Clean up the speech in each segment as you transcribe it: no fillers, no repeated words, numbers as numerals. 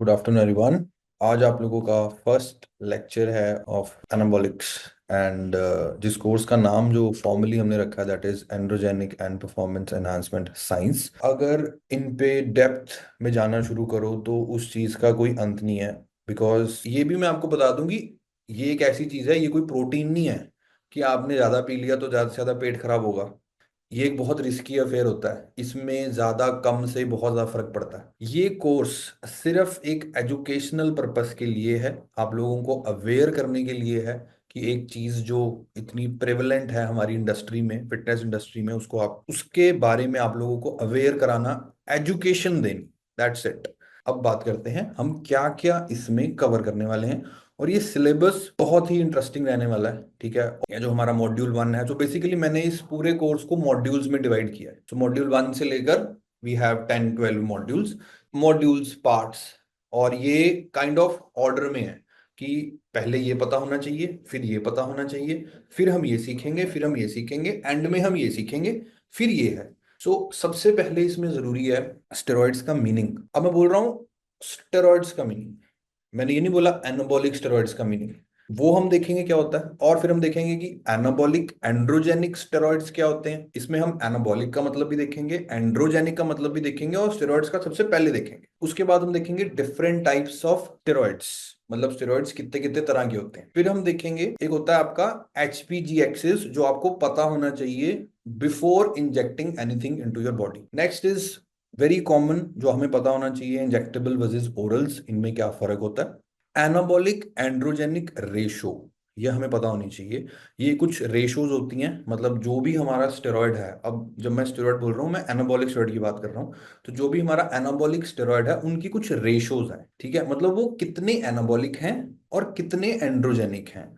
Good afternoon everyone. आज आप लोगों का फर्स्ट लेक्चर है ऑफ एनाबॉलिक्स एंड जिस कोर्स का नाम जो फॉर्मली हमने रखा है that is androgenic and performance enhancement science. अगर इन पे डेप्थ में जाना शुरू करो तो उस चीज़ का कोई अंत नहीं है। बिकॉज ये भी मैं आपको बता दूं कि ये एक ऐसी चीज़ है, ये कोई प्रोटीन नहीं है कि आपने ज़्यादा पी लिया तो ज़्यादा से ज़्यादा पेट खराब होगा। ये एक बहुत रिस्की अफेयर होता है, इसमें ज्यादा कम से बहुत ज्यादा फर्क पड़ता है। ये कोर्स सिर्फ एक एजुकेशनल पर्पस के लिए है, आप लोगों को अवेयर करने के लिए है कि एक चीज जो इतनी प्रेवलेंट है हमारी इंडस्ट्री में, फिटनेस इंडस्ट्री में, उसको आप उसके बारे में आप लोगों को अवेयर कराना, एजुकेशन देनी। That's it. अब बात करते हैं हम क्या क्या इसमें कवर करने वाले हैं। और ये सिलेबस बहुत ही इंटरेस्टिंग रहने वाला है, ठीक है। ये जो हमारा मॉड्यूल 1 है, तो बेसिकली मैंने इस पूरे कोर्स को मॉड्यूल्स में डिवाइड किया है। तो मॉड्यूल 1 से लेकर वी हैव 10-12 मॉड्यूल्स पार्ट्स। और ये काइंड ऑफ ऑर्डर में है कि पहले ये पता होना चाहिए, फिर ये पता होना चाहिए, फिर हम ये सीखेंगे, फिर हम ये सीखेंगे, एंड में हम ये सीखेंगे, फिर ये है। सबसे पहले इसमें जरूरी है स्टेरॉइड्स का मीनिंग। अब मैं बोल रहा हूँ स्टेरॉइड्स का मीनिंग, मैंने ये नहीं बोला एनाबॉलिक स्टेरॉइड्स का मीनिंग। वो हम देखेंगे क्या होता है, और फिर हम देखेंगे कि एनाबॉलिक एंड्रोजेनिक स्टेरॉइड्स क्या होते हैं। इसमें हम एनाबॉलिक का मतलब भी देखेंगे, एंड्रोजेनिक का मतलब भी देखेंगे, और स्टेरॉइड्स का सबसे पहले देखेंगे। उसके बाद हम देखेंगे डिफरेंट टाइप्स ऑफ स्टेरॉइड्स, मतलब स्टेरॉइड्स कितने कितने तरह के होते हैं। फिर हम देखेंगे एक होता है आपका HPG एक्सिस, जो आपको पता होना चाहिए before injecting anything into your body. Next is very common, जो हमें पता होना चाहिए, इंजेक्टेबल वर्सेस ओरल्स, इनमें क्या फर्क होता है। एनाबॉलिक एंड्रोजेनिक रेशो, ये हमें पता होनी चाहिए। ये कुछ रेशोज होती हैं, मतलब जो भी हमारा स्टेरॉयड है, अब जब मैं स्टेरॉयड बोल रहा हूँ मैं एनाबॉलिक स्टेरॉयड की बात कर रहा हूँ, तो जो भी हमारा एनाबॉलिक स्टेरॉयड है उनकी कुछ रेशोज हैं, ठीक है। मतलब वो कितने एनाबॉलिक हैं और कितने एंड्रोजेनिक हैं।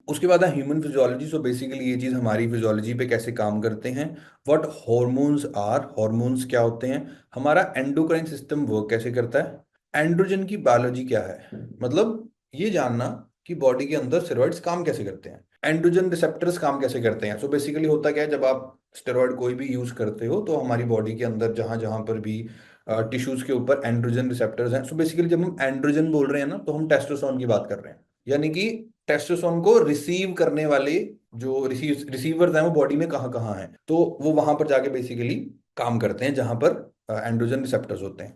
उसके बाद है ह्यूमन फिजियोलॉजी। सो बेसिकली ये चीज हमारी फिजियोलॉजी पे कैसे काम करते हैं। व्हाट हॉर्मोन्स आर, हॉर्मोन्स क्या होते हैं, हमारा एंडोक्राइन सिस्टम वर्क कैसे करता है, एंड्रोजन की बायोलॉजी क्या है, मतलब ये जानना कि बॉडी के अंदर स्टेरॉइड्स काम कैसे करते हैं, एंड्रोजन रिसेप्टर्स काम कैसे करते हैं। बेसिकली होता क्या है, जब आप स्टेरॉइड कोई भी यूज करते हो तो हमारी बॉडी के अंदर जहां जहां पर भी टिश्यूज के ऊपर एंड्रोजन रिसेप्टर्स हैं। बेसिकली जब हम एंड्रोजन बोल रहे हैं ना, तो हम टेस्टोस्टेरोन की बात कर रहे हैं। यानी कि टेस्टोस्टेरोन को रिसीव करने वाले जो रिसीवर्स हैं वो बॉडी में कहाँ कहाँ हैं, तो वो वहां पर जाके बेसिकली काम करते हैं जहां पर एंड्रोजन रिसेप्टर्स होते हैं।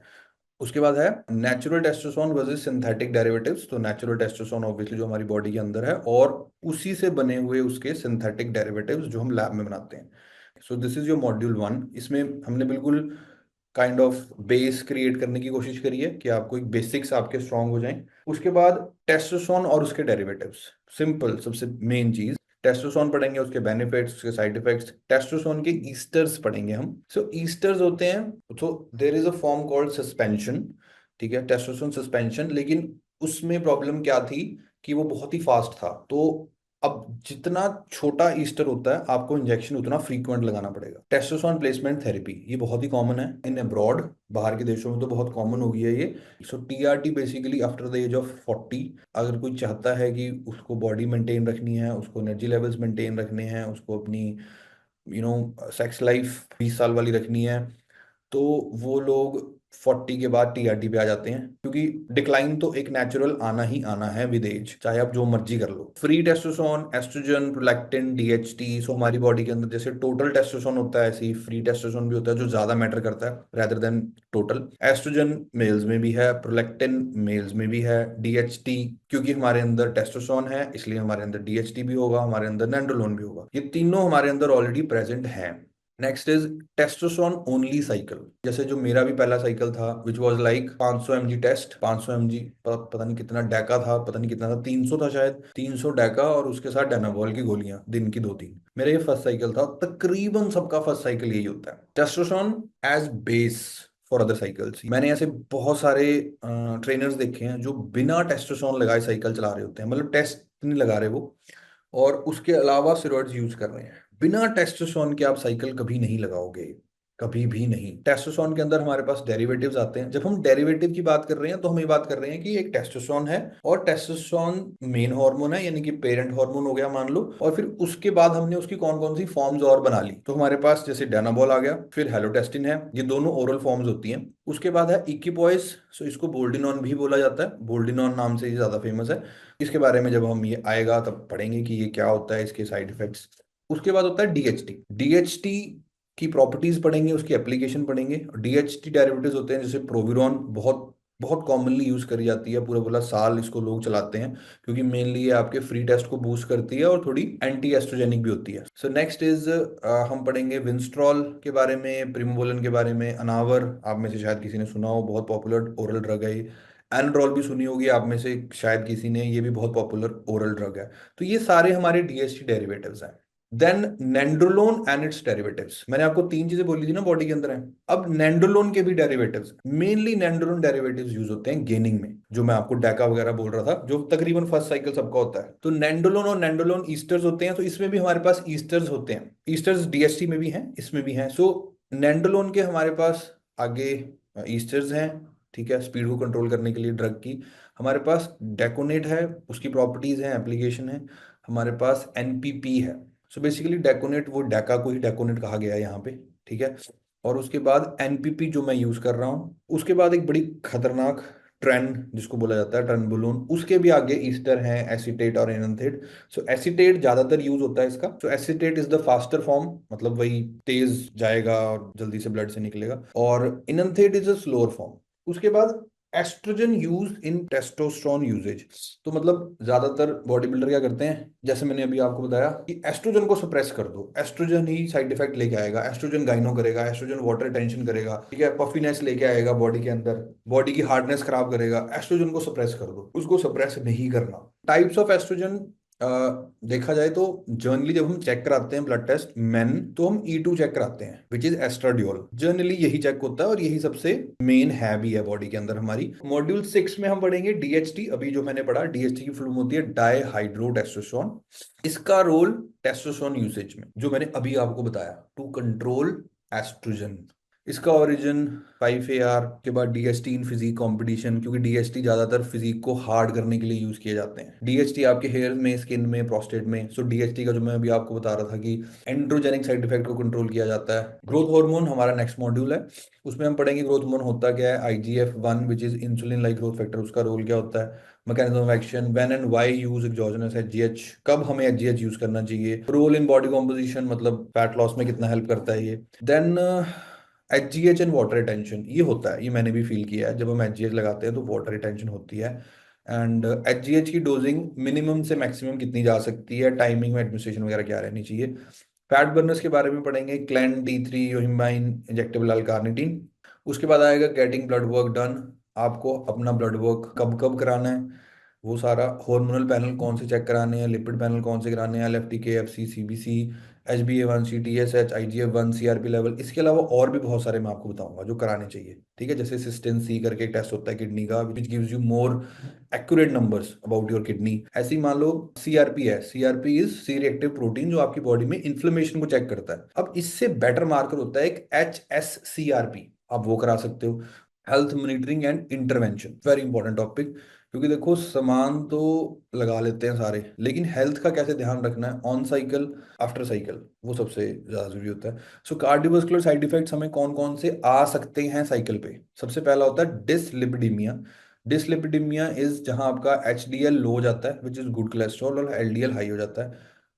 उसके बाद है natural testosterone versus synthetic derivatives. तो नेचुरल टेस्टोस्टेरोन ऑब्वियसली जो हमारी बॉडी के अंदर है, और उसी से बने हुए उसके सिंथेटिक डेरिवेटिव्स जो हम लैब में बनाते हैं। This is your module 1। इसमें हमने बिल्कुल काइंड ऑफ बेस क्रिएट करने की कोशिश करी है कि आपको एक बेसिक्स आपके स्ट्रांग हो जाएं। उसके बाद टेस्टोस्टेरोन और उसके डेरिवेटिव्स, सिंपल सबसे मेन चीज। टेस्टोस्टेरोन पढ़ेंगे, उसके बेनिफिट्स, उसके साइड इफेक्ट्स, टेस्टोस्टेरोन के ईस्टर्स पढ़ेंगे हम। ईस्टर्स होते हैं, तो there is a form called suspension, ठीक है, टेस्टोस्टेरोन सस्पेंशन। लेकिन उसमें प्रॉब्लम क्या थी कि वो बहुत ही फास्ट था। तो अब जितना छोटा ईस्टर होता है आपको इंजेक्शन उतना फ्रीक्वेंट लगाना पड़ेगा। टेस्टोस्टेरोन प्लेसमेंट थेरेपी ये बहुत ही कॉमन है इन अब्रॉड, बाहर के देशों में तो बहुत कॉमन हो गई है ये। TRT basically after the age of 40, अगर कोई चाहता है कि उसको बॉडी मेंटेन रखनी है, उसको एनर्जी लेवल्स मेंटेन रखने हैं, उसको अपनी सेक्स लाइफ 20 साल वाली रखनी है, तो वो लोग 40 के बाद TRT पे आ जाते हैं, क्योंकि डिक्लाइन तो एक नेचुरल आना ही आना है विद एज, चाहे आप जो मर्जी कर लो। Free testosterone, estrogen, prolactin, DHT, so हमारी बॉडी के अंदर जैसे टोटल टेस्टोस्टेरोन होता है, ऐसे ही फ्री टेस्टोस्टेरोन भी होता है, जो ज्यादा मैटर करता है rather than total. Estrogen males में भी है, प्रोलैक्टिन मेल्स में भी है, DHT, क्योंकि हमारे अंदर टेस्टोस्टेरोन है इसलिए हमारे अंदर DHT भी होगा, हमारे अंदर नेंड्रोलोन भी होगा, ये तीनों हमारे अंदर ऑलरेडी प्रेजेंट है। Next is testosterone only cycle. जैसे जो मेरा भी पहला साइकिल था which was like 500 mg test, 500 mg, पता नहीं कितना डेका था, पता नहीं कितना था, 300 था शायद, 300 डेका और उसके साथ डेनाबॉल की गोलियां दिन की 2-3। मेरा ये फर्स्ट साइकिल था, तकरीबन सबका फर्स्ट साइकिल यही होता है, testosterone as base for other cycles. मैंने ऐसे बहुत सारे ट्रेनर्स देखे हैं जो बिना टेस्टोस्टेरोन लगाए साइकिल चला रहे होते हैं, मतलब टेस्ट नहीं लगा रहे वो, और उसके अलावा स्टेरॉइड्स यूज कर रहे हैं। बिना टेस्टोस्टेरोन के आप साइकिल कभी नहीं लगाओगे। कभी भी नहीं। टेस्टोस्टेरोन के अंदर हमारे पास डेरिवेटिव्स आते हैं। जब हम डेरिवेटिव की बात कर रहे हैं तो हम ये बात कर रहे हैं कि एक टेस्टोस्टेरोन है, और टेस्टोस्टेरोन मेन हार्मोन है, यानी कि पेरेंट हार्मोन हो गया मान लो, और फिर उसके बाद हमने उसकी कौन कौन सी फॉर्म्स और बना ली। तो हमारे पास जैसे डायनाबॉल आ गया, फिर हेलोटेस्टिन है, ये दोनों ओरल फॉर्म्स होती हैं। उसके बाद है इक्विपॉइस, सो इसको बोल्डिनॉन भी बोला जाता है, बोल्डिनॉन नाम से ये ज्यादा फेमस है। इसके बारे में जब हम ये आएगा तब पढ़ेंगे कि ये क्या होता है, इसके साइड इफेक्ट्स। उसके बाद होता है डीएचटी। डीएचटी की प्रॉपर्टीज पढ़ेंगे, उसकी एप्लीकेशन पढ़ेंगे। डीएचटी डेरिवेटिव्स होते हैं जैसे प्रोविरॉन, बहुत बहुत कॉमनली यूज करी जाती है, पूरा पूरा साल इसको लोग चलाते हैं, क्योंकि मेनली ये आपके फ्री टेस्ट को बूस्ट करती है और थोड़ी एंटी एस्ट्रोजेनिक भी होती है। सो नेक्स्ट इज हम पढ़ेंगे विंस्ट्रॉल के बारे में, प्रिमोबोलिन के बारे में, अनावर आप में से शायद किसी ने सुना हो, बहुत पॉपुलर ओरल ड्रग है ये। एनड्रॉल भी सुनी होगी आप में से शायद किसी ने, ये भी बहुत पॉपुलर ओरल ड्रग है। तो ये सारे हमारे डीएचटी डेरिवेटिव्स हैं। देन नेंड्रोलोन एंड इट्स डेरिवेटिव्स, मैंने आपको तीन चीजें बोली थी ना बॉडी के अंदर है। अब नेंड्रोलोन के भी डेरिवेटिव्स, मेनली नेंड्रोलोन डेरिवेटिव्स यूज होते हैं गेनिंग में, जो मैं आपको डेका वगैरह बोल रहा था, जो तकरीबन फर्स्ट साइकिल सबका होता है। तो नेंड्रोलोन और नेंड्रोलोन ईस्टर्स होते हैं, तो इसमें भी हमारे पास ईस्टर्स होते हैं। ईस्टर्स डीएसटी में भी हैं, इसमें भी हैं। सो नेंड्रोलोन के हमारे पास आगे ईस्टर्स हैं, ठीक है, स्पीड को कंट्रोल करने के लिए ड्रग की। हमारे पास डेकोनेट है, उसकी प्रॉपर्टीज हैं, एप्लीकेशन है। हमारे पास एनपीपी है। सो बेसिकली डेकोनेट, वो डेका को ही डेकोनेट कहा गया है यहाँ पे, ठीक है। और उसके बाद एनपीपी जो मैं यूज कर रहा हूँ, उसके बाद एक बड़ी खतरनाक ट्रेन जिसको बोला जाता है ट्रेनबुलोन, उसके भी आगे ईस्टर हैं, एसीटेट और एनंथेट। सो एसीटेट ज्यादातर यूज होता है इसका। So acetate is the faster form, मतलब वही तेज जाएगा और जल्दी से ब्लड से निकलेगा, और enanthate is a slower form. उसके बाद estrogen use in testosterone usages. तो मतलब ज्यादातर बॉडी बिल्डर क्या करते हैं, जैसे मैंने अभी आपको बताया कि एस्ट्रोजन को सप्रेस कर दो, एस्ट्रोजन ही साइड इफेक्ट लेके आएगा, एस्ट्रोजन गाइनो करेगा, एस्ट्रोजन वाटर रिटेंशन करेगा, ठीक है, पफिनेस लेके आएगा बॉडी के अंदर, बॉडी की हार्डनेस खराब करेगा। एस्ट्रोजन को सप्रेस कर दो, उसको सप्रेस नहीं करना। टाइप्स ऑफ एस्ट्रोजन देखा जाए तो जर्नली जब हम चेक कराते हैं ब्लड टेस्ट मेन, तो हम E2 चेक कराते हैं, विच इज एस्ट्राडियोल। जर्नली यही चेक होता है और यही सबसे मेन है भी है बॉडी के अंदर हमारी। मॉड्यूल 6 में हम पढ़ेंगे डीएचटी। अभी जो मैंने पढ़ा, डीएचटी की फुल फॉर्म होती है डाई हाइड्रो टेस्टोस्टेरोन। इसका रोल टेस्टोस्टेरोन यूसेज में, जो मैंने अभी आपको बताया, टू कंट्रोल एस्ट्रोजन। इसका ओरिजिन 5AR के बाद डीएसटी इन फिजिक कंपटीशन, क्योंकि डीएसटी ज्यादातर फिजिक को हार्ड करने के लिए यूज किए जाते हैं। डीएसटी आपके हेयर में, स्किन में, प्रोस्टेट में। सो डीएसटी का जो मैं अभी आपको बता रहा था कि एंड्रोजेनिक साइड इफेक्ट को कंट्रोल किया जाता है। ग्रोथ हार्मोन हमारा नेक्स्ट मॉड्यूल है, उसमें हम पढ़ेंगे ग्रोथ हार्मोन होता क्या है, IGF-1 which is insulin like growth factor, उसका रोल क्या होता है, mechanism of action, when and why use exogenous HGH, कब हमें एचजीएच यूज करना चाहिए, रोल इन बॉडी कॉम्पोजिशन, मतलब फैट लॉस में कितना हेल्प करता है ये। Then HGH and water retention, ये होता है, ये मैंने भी फील किया है, जब हम एचजीएच लगाते हैं तो वाटर रिटेंशन होती है। एंड एचजीएच की डोजिंग मिनिमम से मैक्सिमम कितनी जा सकती है, टाइमिंग में एडमिनिस्ट्रेशन वगैरह क्या रहनी चाहिए। फैट बर्नर्स के बारे में पढ़ेंगे, clan T3, yohimbine, injectable L carnitine. उसके बाद आएगा गेटिंग ब्लड वर्क डन, आपको अपना ब्लड वर्क कब कब कराना है, वो सारा। हार्मोनल पैनल कौन से चेक कराने हैं, लिपिड पैनल कौन से कराने हैं, LFT, KFC, CBC, HbA1c, TSH, IGF-1, CRP level. इसके अलावा और भी बहुत सारे मैं आपको बताऊंगा जो कराने चाहिए, ठीक है। जैसे सिस्टेन सी करके एक टेस्ट होता है किडनी का, which gives you more accurate numbers about your kidney. ऐसे ही मान लो CRP है, CRP is C reactive protein, जो आपकी बॉडी में इन्फ्लेमेशन को चेक करता है। अब इससे बेटर मार्कर होता है एक HSCRP, आप वो करा सकते हो। Health monitoring and intervention, very important topic, क्योंकि देखो सामान तो लगा लेते हैं सारे, लेकिन हेल्थ का कैसे ध्यान रखना है ऑन साइकिल, आफ्टर साइकिल, वो सबसे ज्यादा जरूरी होता है। सो कार्डियोवास्कुलर साइड इफेक्ट्स हमें कौन कौन से आ सकते हैं साइकिल पे, सबसे पहला होता है डिसलिपिडीमिया। डिसलिपिडीमिया इज जहां आपका HDL लो हो जाता है, विच इज गुड कोलेस्ट्रॉल, और LDL हाई हो जाता है।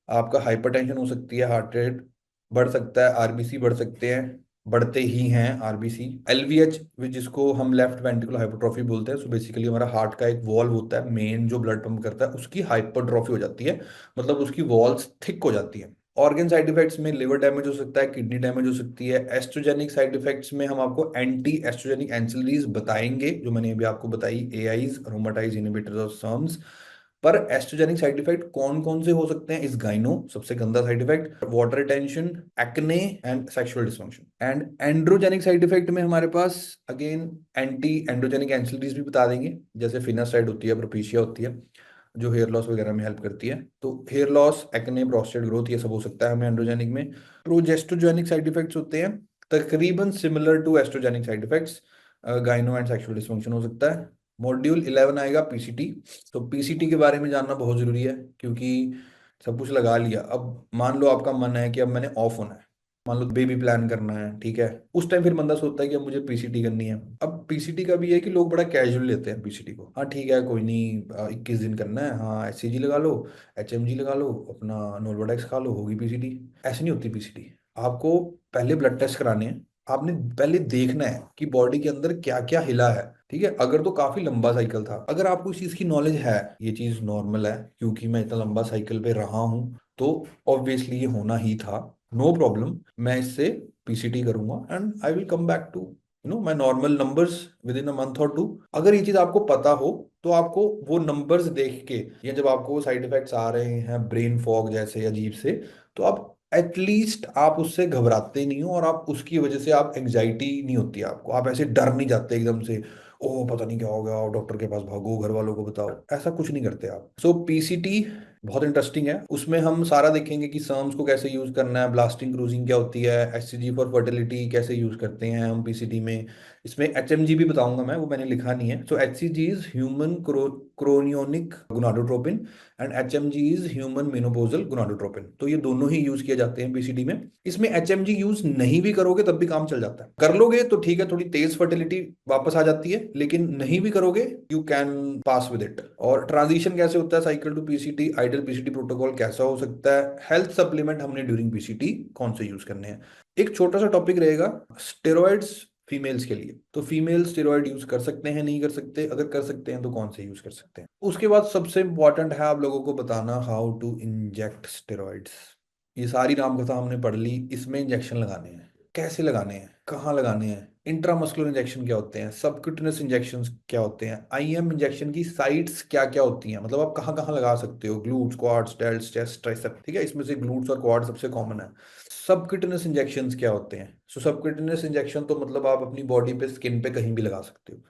आपका हाइपरटेंशन हो सकती है, हार्ट रेट बढ़ सकता है, RBC बढ़ सकते हैं, बढ़ते ही हैं RBC। LVH, जिसको हम लेफ्ट वेंट्रिकुलर हाइपरट्रॉफी बोलते हैं, सो बेसिकली हमारा हार्ट का एक वॉल्व होता है मेन जो ब्लड पंप करता है, उसकी हाइपरट्रॉफी हो जाती है, मतलब उसकी वॉल्स थिक हो जाती है। ऑर्गन साइड इफेक्ट्स में लिवर डैमेज हो सकता है, किडनी डैमेज हो सकती है। एस्ट्रोजेनिक साइड इफेक्ट्स में हम आपको एंटी एस्ट्रोजेनिक एंसिलरीज बताएंगे, जो मैंने अभी आपको बताई, AIs, अरोमाटाइज इनहिबिटर्स ऑफ सर्म्स। पर एस्ट्रोजेनिक साइड इफेक्ट कौन कौन से हो सकते हैं, इस गाइनो सबसे गंदा side effect, water retention, acne and sexual dysfunction. And androgenic side effect में हमारे पास अगेन एंटी एंड्रोजेनिक एंसिलरीज भी बता देंगे, जैसे फिनास्टाइड होती है, प्रोपीशिया होती है, जो हेयर लॉस वगैरह में हेल्प करती है। तो hair loss, acne, prostate growth, ये सब हो सकता है हमें एंड्रोजेनिक में। प्रोजेस्टोजेनिक साइड इफेक्ट्स होते हैं तकरीबन similar to estrogenic side effects, gyno and sexual dysfunction हो सकता है। मॉड्यूल 11 आएगा पीसीटी। तो पीसीटी के बारे में जानना बहुत जरूरी है, क्योंकि सब कुछ लगा लिया, अब मान लो आपका मन है कि अब मैंने ऑफ होना है, मान लो बेबी प्लान करना है, ठीक है, उस टाइम फिर बंदा सोचता है कि अब मुझे पीसीटी करनी है। अब पीसीटी का भी ये है कि लोग बड़ा कैजुअल लेते हैं पीसीटी को, हाँ ठीक है कोई नहीं, 21 दिन करना है, हाँ एचसीजी लगा लो, एचएमजी लगा लो, अपना नोल्वाडेक्स खा लो, होगी पीसीटी। ऐसे नहीं होती पीसीटी। आपको पहले ब्लड टेस्ट कराने हैं, आपने पहले देखना है कि बॉडी के अंदर क्या क्या हिला है, ठीक है। अगर तो काफी लंबा साइकिल था, अगर आपको इस चीज की नॉलेज है, ये चीज नॉर्मल है क्योंकि मैं इतना लंबा साइकिल पे रहा हूँ, तो ऑब्वियसली ये होना ही था, नो प्रॉब्लम, मैं इससे पीसीटी करूंगा and I will come back to my normal numbers within a month और टू। अगर ये चीज आपको पता हो, तो आपको वो नंबर्स देख के, या जब आपको साइड इफेक्ट्स आ रहे हैं ब्रेन फॉग जैसे अजीब से, तो आप एटलीस्ट आप उससे घबराते नहीं हो, और आप उसकी वजह से आप एंग्जाइटी नहीं होती आपको, आप ऐसे डर नहीं जाते एकदम से, ओ पता नहीं क्या हो गया, डॉक्टर के पास भागो, घर वालों को बताओ, ऐसा कुछ नहीं करते आप। सो पीसीटी बहुत इंटरेस्टिंग है, उसमें हम सारा देखेंगे कि सर्म्स को कैसे यूज करना है, ब्लास्टिंग क्रूजिंग क्या होती है, एचसीजी फॉर फर्टिलिटी कैसे यूज करते हैं हम पीसीटी में। इसमें एचएमजी भी बताऊंगा मैं, वो मैंने लिखा नहीं है। So HCG is human chorionic gonadotropin and HMG is human menopausal gonadotropin. तो ये दोनों ही यूज किए जाते हैं पीसीडी में। इसमें एचएमजी यूज नहीं भी करोगे तब भी काम चल जाता है, कर लोगे तो ठीक है, थोड़ी तेज फर्टिलिटी वापस आ जाती है, लेकिन नहीं भी करोगे you can pass with it. और ट्रांजिशन कैसे होता है cycle to PCT, ideal PCT protocol कैसा हो सकता है, हेल्थ सप्लीमेंट हमने ड्यूरिंग पीसीटी कौन से यूज करने हैं। एक छोटा सा टॉपिक रहेगा, स्टेरॉइड्स फीमेल्स के लिए। तो फीमेल स्टेरॉइड यूज कर सकते हैं नहीं कर सकते, अगर कर सकते हैं तो कौन से यूज कर सकते हैं। उसके बाद सबसे इंपॉर्टेंट है आप लोगों को बताना हाउ टू इंजेक्ट स्टेरॉइड्स। ये सारी नामकथा हमने पढ़ ली, इसमें इंजेक्शन लगाने हैं, कैसे लगाने हैं, कहाँ लगाने हैं, इंट्रामस्कुलर इंजेक्शन क्या होते हैं, सबक्यूटेनियस इंजेक्शन क्या होते हैं, आईएम इंजेक्शन की साइट्स क्या क्या होती हैं, मतलब आप कहाँ कहाँ लगा सकते हो, glutes, quads, delts, chest, tricep, ठीक है, इसमें से ग्लूट्स और क्वाड सबसे कॉमन है। सबक्यूटेनियस इंजेक्शंस क्या होते हैं, सो सबक्यूटेनियस इंजेक्शन तो मतलब आप अपनी बॉडी पे, स्किन पे कहीं भी लगा सकते हो।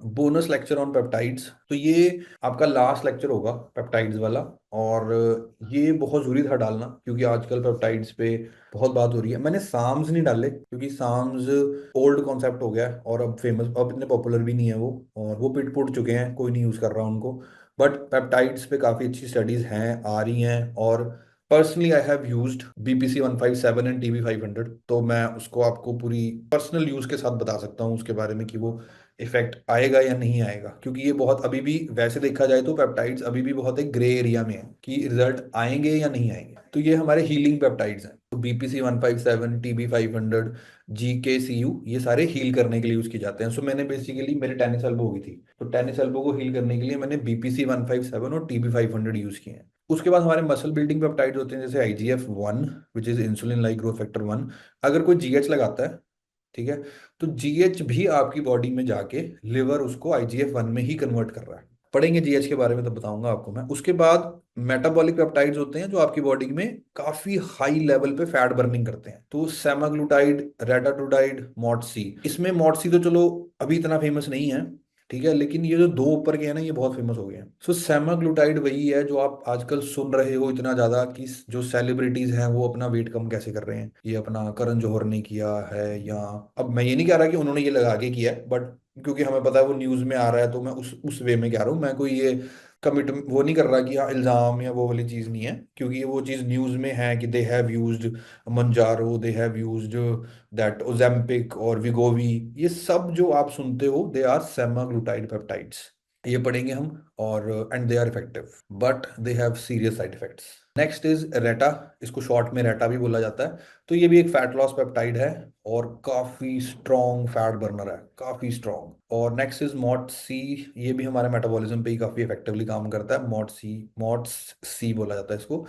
बोनस लेक्चर ऑन पेप्टाइड्स, तो ये आपका लास्ट लेक्चर होगा पेप्टाइड्स वाला, और ये बहुत जरूरी था डालना, क्योंकि आजकल पेप्टाइड्स पे बहुत बात हो रही है। मैंने साम्स नहीं डाले क्योंकि साम्स ओल्ड कॉन्सेप्ट हो गया है, और अब फेमस, अब इतने पॉपुलर भी नहीं है वो, और वो पिट पुट चुके हैं, कोई नहीं यूज कर रहा उनको। बट पेप्टाइड्स पे काफी अच्छी स्टडीज हैं, आ रही हैं, और personally I have used BPC 157 end TB 500, तो मैं उसको आपको पूरी पर्सनल यूज के साथ बता सकता हूँ उसके बारे में कि वो इफेक्ट आएगा या नहीं आएगा, क्योंकि ये बहुत अभी भी, वैसे देखा जाए तो पेप्टाइड्स अभी भी बहुत एक ग्रे एरिया में है कि रिजल्ट आएंगे या नहीं आएंगे। तो ये हमारे हीलिंग पेप्टाइड्स हैं, तो बीपीसी 157, टीबी 500, जीके, ये सारे हील करने के लिए यूज किए जाते हैं। सो मैंने बेसिकली, मेरे टेनिस एल्बो हुई थी, तो टेनिस एल्बो को हील करने के लिए मैंने बीपीसी 157 और टीबी 500 यूज किए हैं। उसके बाद हमारे मसल बिल्डिंग पेप्टाइड्स होते हैं, जैसे IGF-1, which is insulin like growth factor 1। अगर कोई जीएच लगाता है, ठीक है, तो जीएच भी आपकी बॉडी में जाके लिवर उसको IGF-1 में ही कन्वर्ट कर रहा है। पढ़ेंगे जीएच के बारे में तो बताऊंगा आपको मैं। उसके बाद मेटाबॉलिक पेप्टाइड्स होते हैं जो आपकी बॉडी में काफी हाई लेवल पे फैट बर्निंग करते हैं, तो सेमाग्लूटाइड, रेटाट्रुडाइड, मॉटसी। इसमें मॉटसी तो चलो अभी इतना फेमस नहीं है, ठीक है, लेकिन ये जो दो ऊपर के हैं ना, ये बहुत फेमस हो गए हैं। सो सेमाग्लूटाइड वही है जो आप आजकल सुन रहे हो इतना ज्यादा, कि जो सेलिब्रिटीज हैं वो अपना वेट कम कैसे कर रहे हैं, ये अपना करण जौहर ने किया है, या अब मैं ये नहीं कह रहा कि उन्होंने ये लगा के किया है, बट क्योंकि हमें पता है वो न्यूज में आ रहा है, तो मैं उस वे में कह रहा हूँ, मैं कोई ये कमिट वो नहीं कर रहा कि हाँ इल्जाम या वो वाली चीज नहीं है, क्योंकि ये वो चीज न्यूज में है कि they have used Mounjaro, they have used that Ozempic और विगोवी, ये सब जो आप सुनते हो दे आर सेमाग्लूटाइड पेप्टाइड्स। ये पढ़ेंगे हम, और and they are effective but they have serious side effects. Next is reta, इसको शॉर्ट में रेटा भी बोला जाता है। तो ये भी एक फैट लॉस पेप्टाइड है, और काफी स्ट्रॉन्ग फैट बर्नर है, काफी स्ट्रॉन्ग। और नेक्स्ट इज मॉट सी, ये भी हमारे मेटाबॉलिज्म पे ही काफी इफेक्टिवली काम करता है, मॉट्स सी बोला जाता है इसको।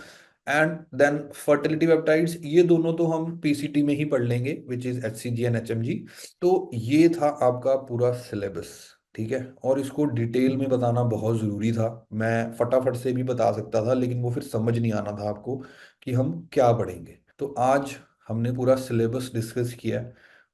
एंड देन फर्टिलिटी पेप्टाइड्स, ये दोनों तो हम पीसीटी में ही पढ़ लेंगे, which is HCG and HMG। तो ये था आपका पूरा सिलेबस, ठीक है, और इसको डिटेल में बताना बहुत ज़रूरी था। मैं फटाफट से भी बता सकता था, लेकिन वो फिर समझ नहीं आना था आपको कि हम क्या पढ़ेंगे। तो आज हमने पूरा सिलेबस डिस्कस किया है,